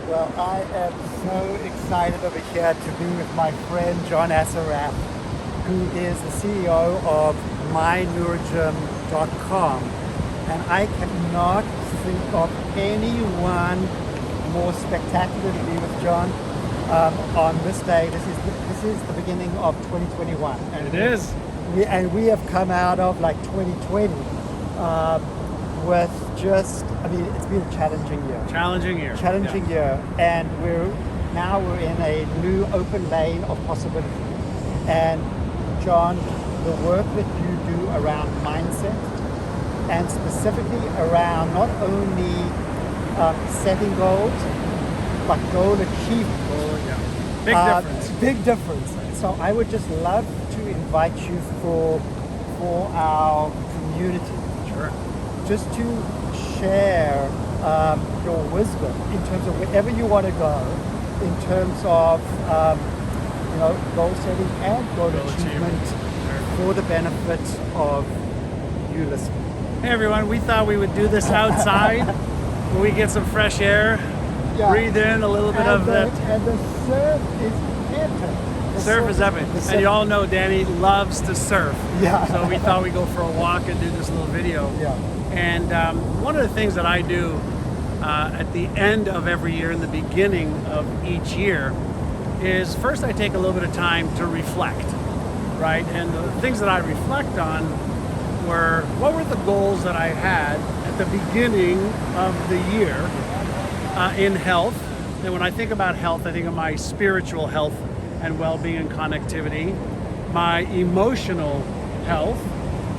Well, I am so excited over here to be with my friend John Assaraf, who is the CEO of mynurgym.com. And I cannot think of anyone more spectacular to be with John on this day. This is the beginning of 2021. And it is. We have come out of like 2020 with just, it's been a challenging year. Challenging year. And we're in a new open lane of possibility. And John, the work that you do around mindset and specifically around not only setting goals, but goal achievement. Big difference. So I would just love to invite you for our community. Sure. Just to share your wisdom in terms of wherever you want to go, in terms of goal setting and goal achievement for the benefit of you listening. Hey everyone, we thought we would do this outside where we get some fresh air, breathe in a little bit of that. And the surf is epic. Surf is epic. And you all know Danny loves to surf. Yeah. So we thought we'd go for a walk and do this little video. Yeah. And one of the things that I do at the end of every year and the beginning of each year is first I take a little bit of time to reflect, right? And the things that I reflect on were, what were the goals that I had at the beginning of the year in health? And when I think about health, I think of my spiritual health and well-being and connectivity, my emotional health,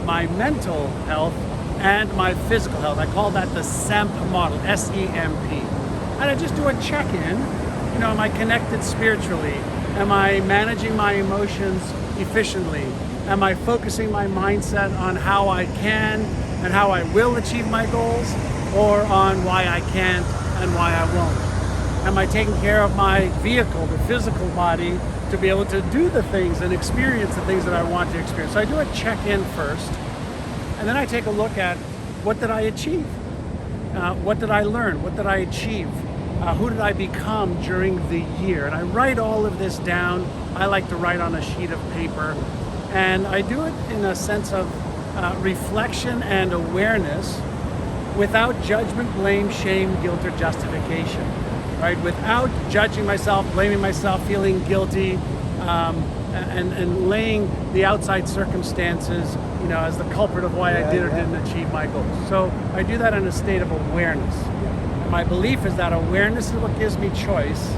my mental health, and my physical health. I call that the SEMP model, S-E-M-P. And I just do a check-in. Am I connected spiritually? Am I managing my emotions efficiently? Am I focusing my mindset on how I can and how I will achieve my goals, or on why I can't and why I won't? Am I taking care of my vehicle, the physical body, to be able to do the things and experience the things that I want to experience? So I do a check-in first, and then I take a look at what did I achieve? What did I learn? What did I achieve? Who did I become during the year? And I write all of this down. I like to write on a sheet of paper. And I do it in a sense of reflection and awareness without judgment, blame, shame, guilt, or justification, right? Without judging myself, blaming myself, feeling guilty, and laying the outside circumstances, as the culprit of why I did or didn't achieve my goals. So I do that in a state of awareness. And my belief is that awareness is what gives me choice,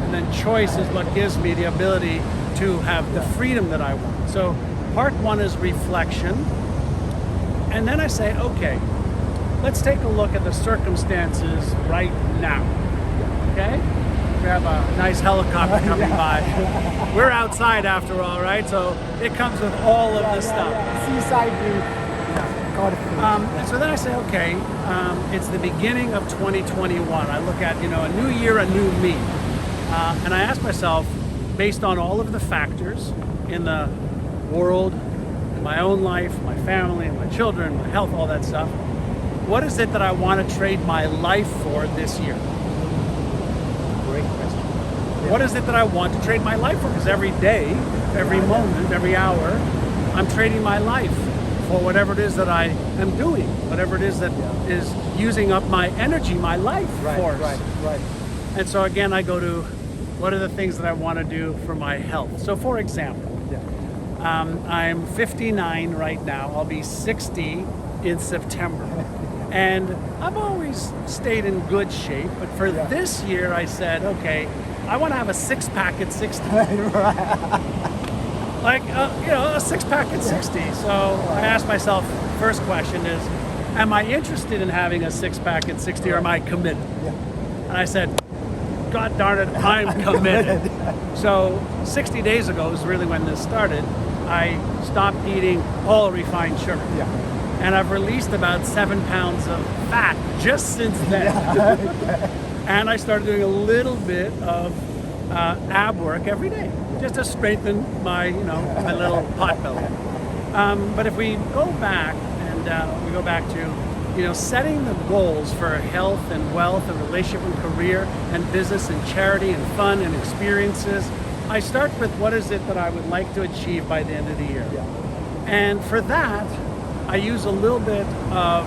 and then choice is what gives me the ability to have the freedom that I want. So part one is reflection. And then I say, okay, let's take a look at the circumstances right now. Okay? We have a nice helicopter coming by. We're outside after all, right? So it comes with all of this stuff. Seaside view. So then I say, okay, it's the beginning of 2021. I look at, a new year, a new me. And I ask myself, based on all of the factors in the world, in my own life, my family, my children, my health, all that stuff, what is it that I want to trade my life for this year? Great question. What is it that I want to trade my life for? Because every day, every moment, every hour, I'm trading my life for whatever it is that I am doing, whatever it is that is using up my energy, my life force. Right. And so again, I go to, what are the things that I want to do for my health? So for example, I'm 59 right now. I'll be 60 in September. And I've always stayed in good shape, but for this year I said, okay, I want to have a six-pack at 60. Like, a six-pack at 60. So I asked myself, first question is, am I interested in having a six-pack at 60, or am I committed? And I said, God darn it, I'm committed. So 60 days ago is really when this started. I stopped eating all refined sugar. And I've released about 7 pounds of fat just since then. And I started doing a little bit of ab work every day, just to strengthen my, my little pot belly. But if we go back, and we go back to setting the goals for health and wealth and relationship and career and business and charity and fun and experiences, I start with what is it that I would like to achieve by the end of the year. Yeah. And for that, I use a little bit of,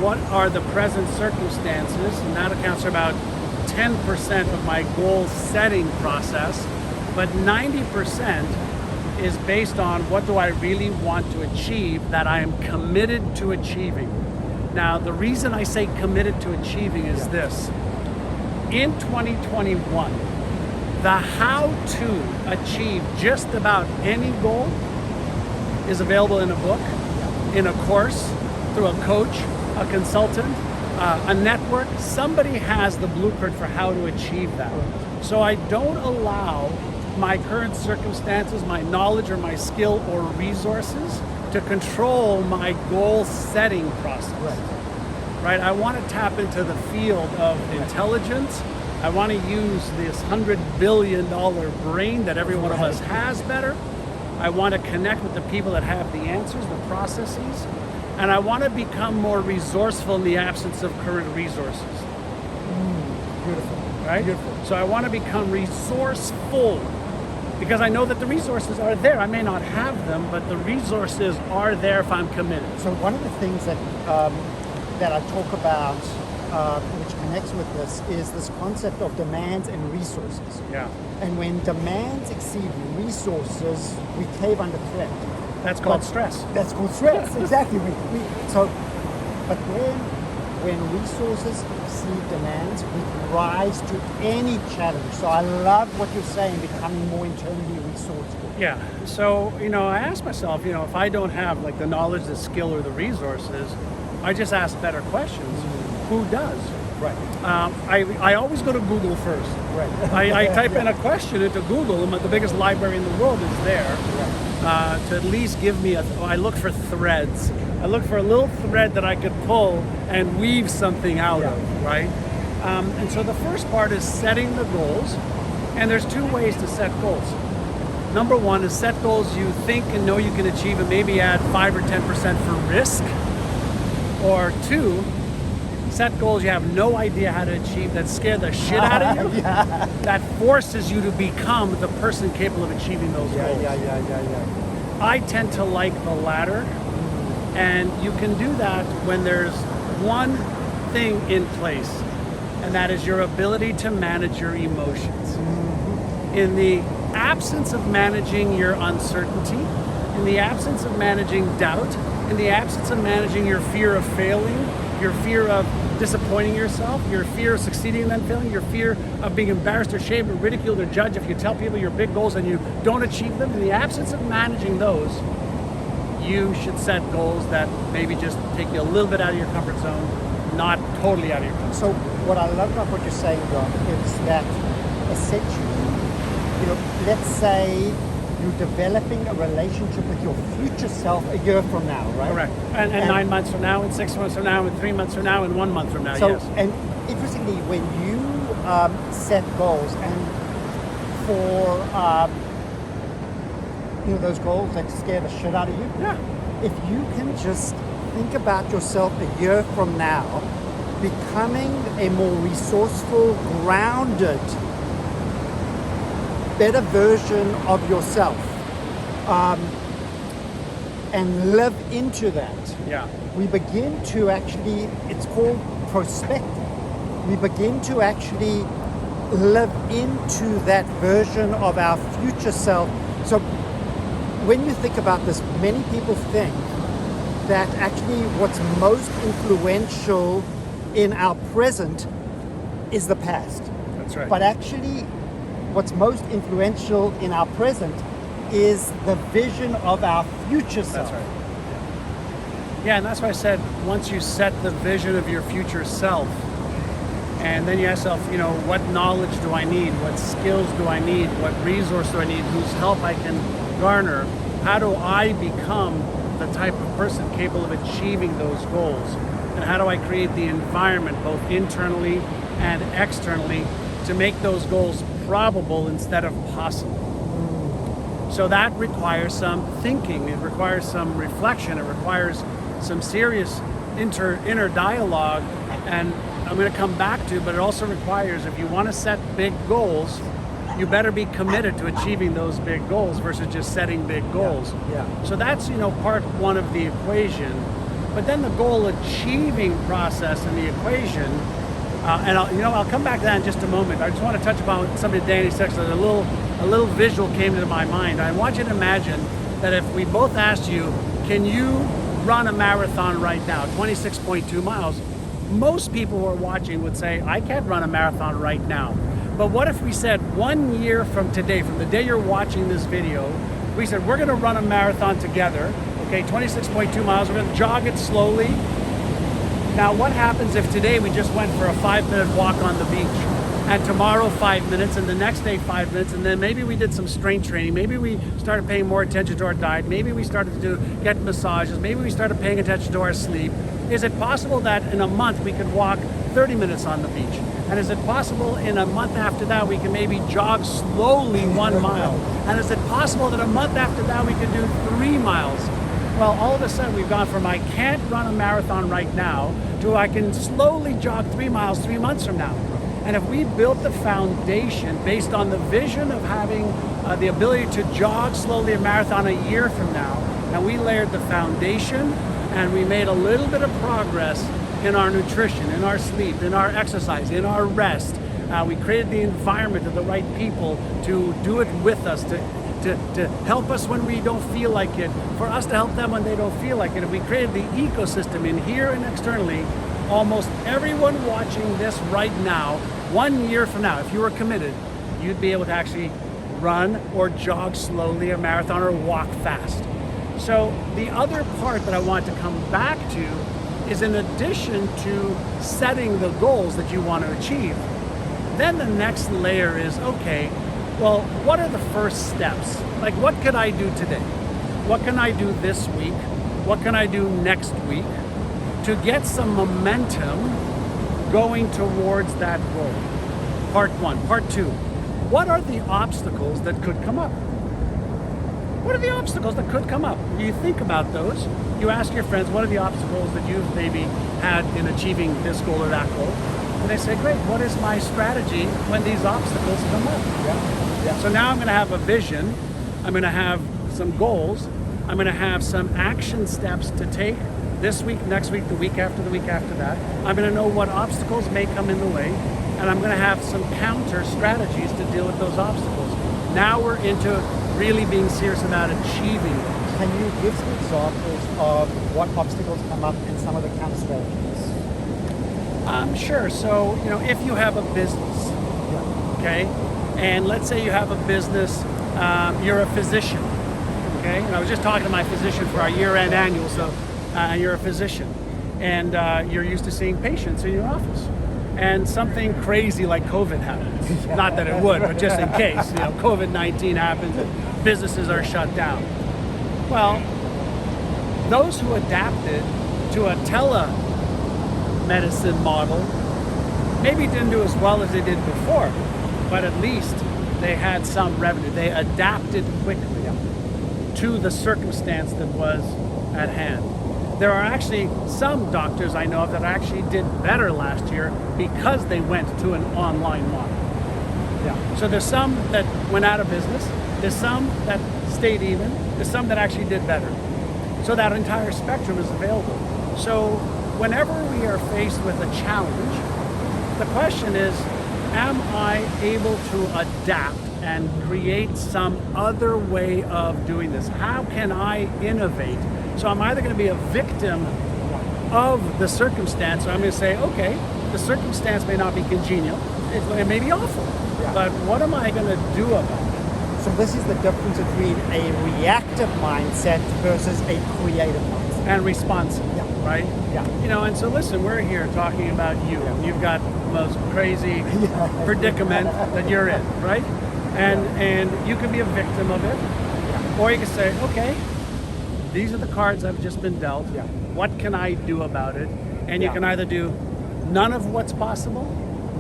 what are the present circumstances, and that accounts for about 10% of my goal setting process, but 90% is based on what do I really want to achieve that I am committed to achieving. Now, the reason I say committed to achieving is this. In 2021, the how to achieve just about any goal is available in a book, in a course, through a coach, a consultant, a network. Somebody has the blueprint for how to achieve that. So I don't allow my current circumstances, my knowledge or my skill or resources to control my goal setting process. Right? I want to tap into the field of intelligence. I want to use this $100 billion brain that every one of us has better. I want to connect with the people that have the answers, the processes, and I want to become more resourceful in the absence of current resources. Beautiful. Right? Beautiful. So I want to become resourceful because I know that the resources are there. I may not have them, but the resources are there if I'm committed. So one of the things that I talk about, which connects with this, is this concept of demands and resources. Yeah. And when demands exceed resources, we cave under threat. That's called stress. That's called stress, exactly. But when resources exceed demands, we rise to any challenge. So I love what you're saying, becoming more internally resourceful. Yeah. So, I ask myself, if I don't have like the knowledge, the skill, or the resources, I just ask better questions. Who does? Right. I always go to Google first. Right. I type in a question into Google, and the biggest library in the world is there. Right. To at least give me I look for threads. I look for a little thread that I could pull and weave something out of, right? And so the first part is setting the goals, and there's two ways to set goals. Number one is set goals you think and know you can achieve and maybe add 5 or 10% for risk. Or two, set goals you have no idea how to achieve that scare the shit out of you, that forces you to become the person capable of achieving those goals. I tend to like the latter, and you can do that when there's one thing in place, and that is your ability to manage your emotions. In the absence of managing your uncertainty, in the absence of managing doubt, in the absence of managing your fear of failing, your fear of disappointing yourself, your fear of succeeding and then failing, your fear of being embarrassed or shamed or ridiculed or judged if you tell people your big goals and you don't achieve them, in the absence of managing those, you should set goals that maybe just take you a little bit out of your comfort zone, not totally out of your comfort zone. So what I love about what you're saying, John, is that essentially, let's say you're developing a relationship with your future self a year from now, right? Correct. And 9 months from now, and 6 months from now, and 3 months from now, and 1 month from now, So, yes. and interestingly, when you set goals, and for those goals that scare the shit out of you, if you can just think about yourself a year from now, becoming a more resourceful, grounded, better version of yourself, and live into that. We begin to actually, it's called prospecting. We begin to actually live into that version of our future self. So when you think about this, many people think that actually what's most influential in our present is the past. That's right. But actually, what's most influential in our present is the vision of our future self. That's right. Yeah, and that's why I said once you set the vision of your future self, and then you ask yourself, what knowledge do I need? What skills do I need? What resource do I need? Whose help I can garner? How do I become the type of person capable of achieving those goals? And how do I create the environment, both internally and externally, to make those goals probable instead of possible? So that requires some thinking, it requires some reflection, it requires some serious inner dialogue, and I'm going to come back to, but it also requires, if you want to set big goals, you better be committed to achieving those big goals versus just setting big goals. Yeah. So that's, part one of the equation. But then the goal achieving process in the equation, and I'll come back to that in just a moment. I just want to touch upon something Danny said, so a little visual came to my mind. I want you to imagine that if we both asked you, can you run a marathon right now, 26.2 miles, most people who are watching would say, I can't run a marathon right now. But what if we said 1 year from today, from the day you're watching this video, we said, we're gonna run a marathon together, okay, 26.2 miles, we're gonna jog it slowly. Now, what happens if today we just went for a 5-minute walk on the beach, and tomorrow 5 minutes, and the next day 5 minutes, and then maybe we did some strength training, maybe we started paying more attention to our diet, maybe we started to get massages, maybe we started paying attention to our sleep. Is it possible that in a month we could walk 30 minutes on the beach? And is it possible in a month after that we can maybe jog slowly 1 mile? And is it possible that a month after that we can do 3 miles? Well, all of a sudden we've gone from I can't run a marathon right now to I can slowly jog 3 miles 3 months from now. And if we built the foundation based on the vision of having the ability to jog slowly a marathon a year from now, and we layered the foundation and we made a little bit of progress in our nutrition, in our sleep, in our exercise, in our rest. We created the environment of the right people to do it with us, to help us when we don't feel like it, for us to help them when they don't feel like it. If we created the ecosystem in here and externally, almost everyone watching this right now, 1 year from now, if you were committed, you'd be able to actually run or jog slowly a marathon or walk fast. So the other part that I want to come back to is, in addition to setting the goals that you want to achieve, then the next layer is, okay, well, what are the first steps? Like, what could I do today? What can I do this week? What can I do next week to get some momentum going towards that goal? Part one. Part two, what are the obstacles that could come up? What are the obstacles that could come up? You think about those. You ask your friends, what are the obstacles that you've maybe had in achieving this goal or that goal? And they say, great, what is my strategy when these obstacles come up? Yeah. So now I'm gonna have a vision, I'm gonna have some goals, I'm gonna have some action steps to take this week, next week, the week after that. I'm gonna know what obstacles may come in the way, and I'm gonna have some counter strategies to deal with those obstacles. Now we're into really being serious about achieving. Can you give some examples of what obstacles come up and some of the counter strategies? Sure. So, if you have a business, okay, and let's say you have a business, you're a physician, okay, and I was just talking to my physician for our year-end annual, so you're a physician, and you're used to seeing patients in your office, and something crazy like COVID happens. Not that it would, but just in case, COVID-19 happens and businesses are shut down. Well, those who adapted to a telemedicine model maybe didn't do as well as they did before, but at least they had some revenue. They adapted quickly to the circumstance that was at hand. There are actually some doctors I know of that actually did better last year because they went to an online model. So there's some that went out of business, there's some that stayed even, there's some that actually did better. So that entire spectrum is available. So whenever we are faced with a challenge, the question is, am I able to adapt and create some other way of doing this? How can I innovate? So I'm either going to be a victim of the circumstance, or I'm going to say, okay, the circumstance may not be congenial, it may be awful, but what am I going to do about it? So this is the difference between a reactive mindset versus a creative mindset. And responsive, right? And so listen, we're here talking about you. You've got the most crazy predicament that you're in, right? And you can be a victim of it, or you can say, okay, these are the cards I've just been dealt. What can I do about it? And you can either do none of what's possible,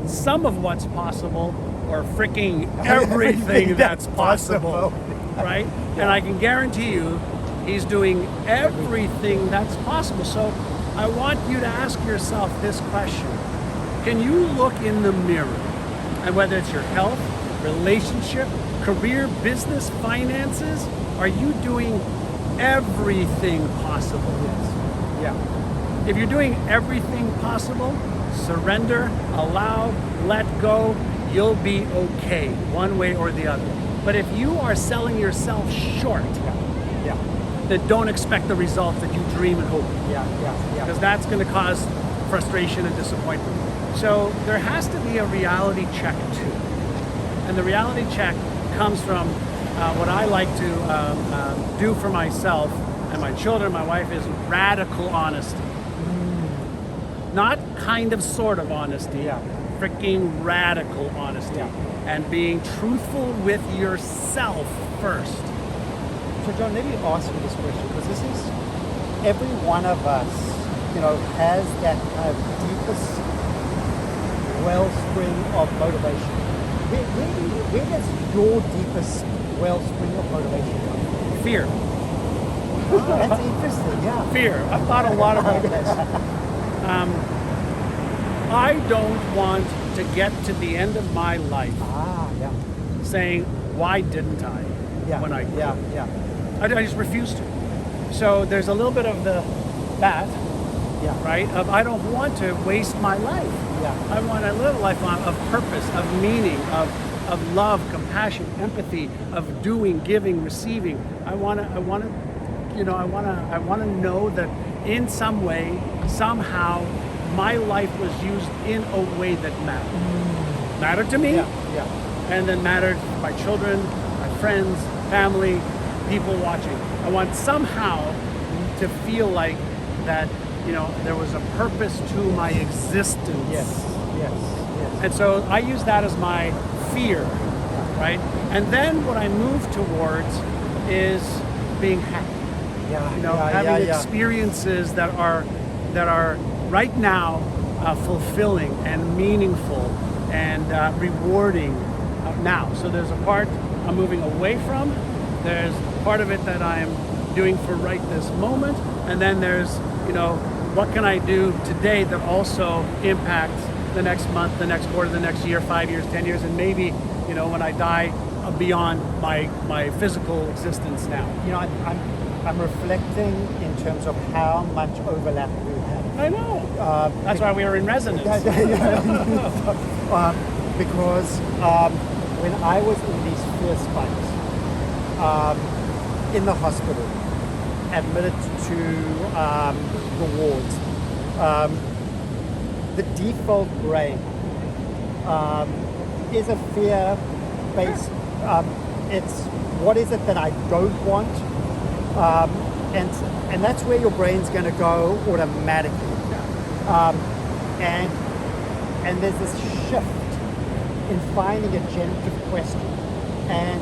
some of what's possible, or freaking everything that's possible, right? And I can guarantee you, he's doing everything that's possible. So I want you to ask yourself this question. Can you look in the mirror, and whether it's your health, relationship, career, business, finances, are you doing everything possible? Yes. Yeah. If you're doing everything possible, surrender, allow, let go, you'll be okay, one way or the other. But if you are selling yourself short, Yeah. then don't expect the results that you dream and hope, Yeah. because that's going to cause frustration and disappointment. So there has to be a reality check too. And the reality check comes from what I like to do for myself and my children, my wife, is radical honesty. Not kind of sort of honesty, Yeah. freaking radical honesty. Yeah. And being truthful with yourself first. So John, let me ask you this question, because this is, every one of us, has that kind of deepest wellspring of motivation. Where does your deepest wellspring of motivation come Fear. from? Oh, that's interesting, yeah. Fear. I've thought a lot about this. I don't want to get to the end of my life Yeah. saying, why didn't I? Yeah. When I could? Yeah. I just refuse to. So there's a little bit of that, Yeah. right? Of I don't want to waste my life. Yeah. I want to live a life of purpose, of meaning, of love, compassion, empathy, of doing, giving, receiving. I want to know that in some way, somehow, my life was used in a way that mattered to me, Yeah. and then mattered to my children, my friends, family, people watching. I want somehow to feel like that, there was a purpose to my existence. Yes. And so I use that as my fear, right? And then what I move towards is being happy. Having experiences that are right now fulfilling and meaningful and rewarding now. So there's a part I'm moving away from. There's part of it that I'm doing for right this moment, and then there's what can I do today that also impacts the next month, the next quarter, the next year, 5 years, 10 years, and maybe when I die beyond my physical existence now. I'm reflecting in terms of how much overlap we have. I know. That's why we are in resonance. Because when I was in these first fights, in the hospital, admitted to the wards, the default brain is a fear-based. It's what is it that I don't want, and that's where your brain's going to go automatically. And there's this shift in finding a generative question, and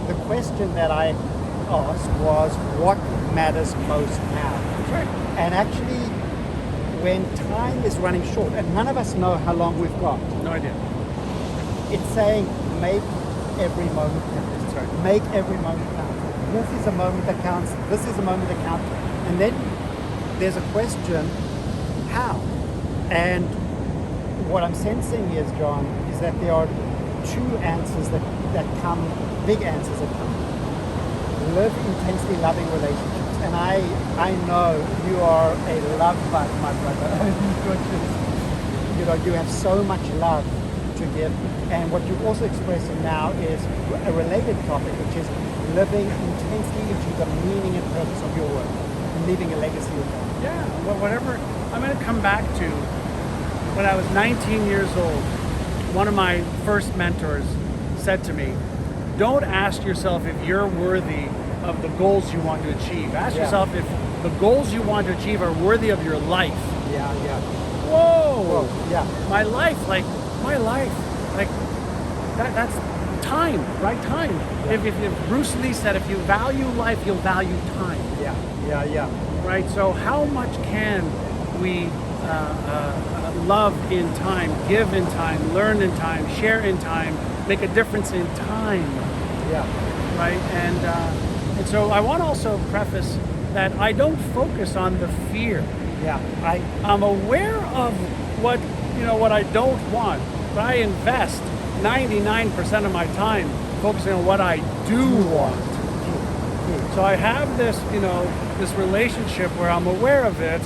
the question that I asked was, what matters most now? That's right. And actually, when time is running short, and none of us know how long we've got, No idea. it's saying make every moment count. That's right. Make every moment count. This is a moment that counts. This is a moment that counts. And then there's a question, how? And what I'm sensing is, John, is that there are two answers that come, big answers that come. Live intensely loving relationships. And I know you are a love bug, my brother. You have so much love to give. And what you've also expressed now is a related topic, which is living intensely into the meaning and purpose of your work and leaving a legacy with that. Yeah, well, whatever. I'm going to come back to when I was 19 years old. One of my first mentors said to me, don't ask yourself if you're worthy of the goals you want to achieve. Ask yourself if the goals you want to achieve are worthy of your life. Yeah. Whoa. Yeah. My life, that's time, right? Time. Yeah. If Bruce Lee said, if you value life, you'll value time. Yeah. Right? So how much can we love in time, give in time, learn in time, share in time, make a difference in time? Yeah. Right? And so I want to also preface that I don't focus on the fear. Yeah. I'm aware of what I don't want, but I invest 99% of my time focusing on what I do want. So I have this, this relationship where I'm aware of it,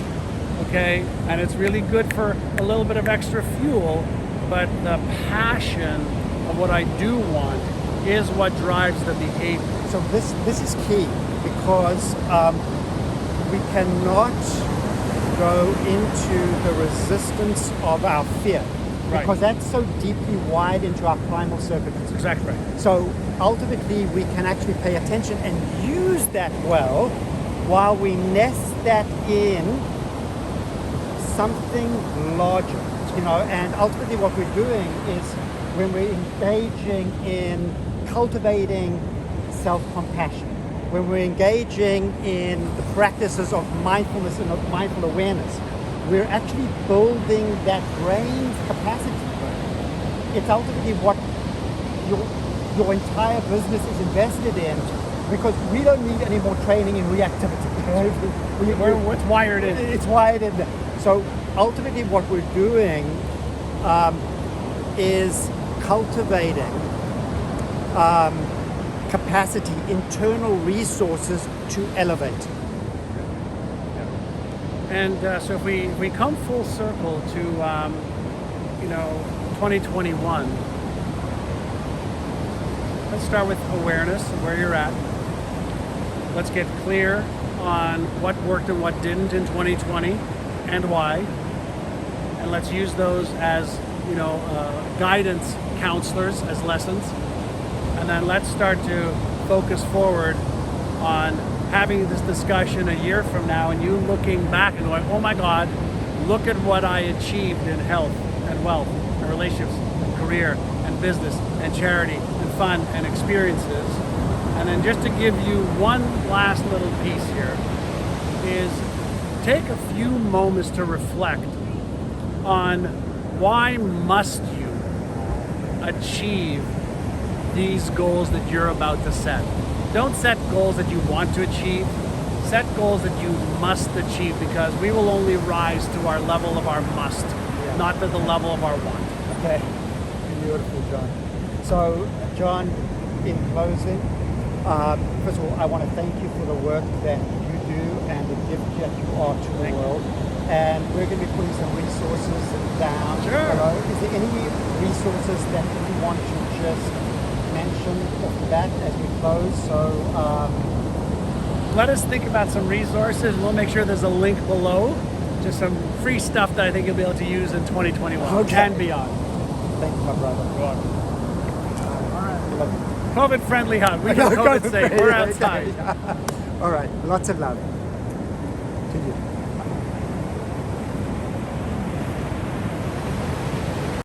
okay, and it's really good for a little bit of extra fuel, but the passion of what I do want is what drives the behavior. So this is key, because we cannot go into the resistance of our fear, Right. because that's so deeply wired into our primal circuitry. That's exactly right. So ultimately, we can actually pay attention and use that well, while we nest that in something larger. And ultimately, what we're doing is, when we're engaging in cultivating self-compassion, when we're engaging in the practices of mindfulness and of mindful awareness, we're actually building that brain's capacity. It's ultimately what your entire business is invested in, because we don't need any more training in reactivity. What's wired in? It's wired in there. So ultimately, what we're doing is cultivating capacity, internal resources to elevate. And so if we come full circle to 2021, let's start with awareness of where you're at. Let's get clear on what worked and what didn't in 2020 and why. And let's use those as guidance counselors, as lessons. And then let's start to focus forward on having this discussion a year from now, and you looking back and going, oh my God, look at what I achieved in health and wealth and relationships and career and business and charity and fun and experiences. And then just to give you one last little piece here is take a few moments to reflect on why must you achieve these goals that you're about to set. Don't set goals that you want to achieve. Set goals that you must achieve, because we will only rise to our level of our must, not to the level of our want. Okay, beautiful, John. So, John, in closing, first of all, I want to thank you for the work that you do and the gift that you are to the world. And we're going to be putting some resources down. Sure. Is there any resources that you want to just mention off the bat as we close? So let us think about some resources. We'll make sure there's a link below to some free stuff that I think you'll be able to use in 2021 and beyond. Thank you, my brother. All right. COVID friendly hug. We can COVID safe. We're outside. All right. Lots of love to you.